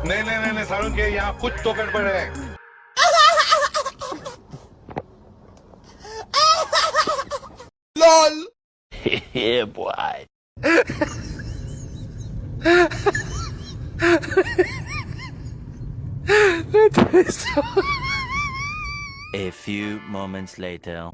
नहीं नहीं नहीं नहीं सारुण के यहाँ कुछ तो गड़बड़ है. LOL. Yeah, boy. A few moments later.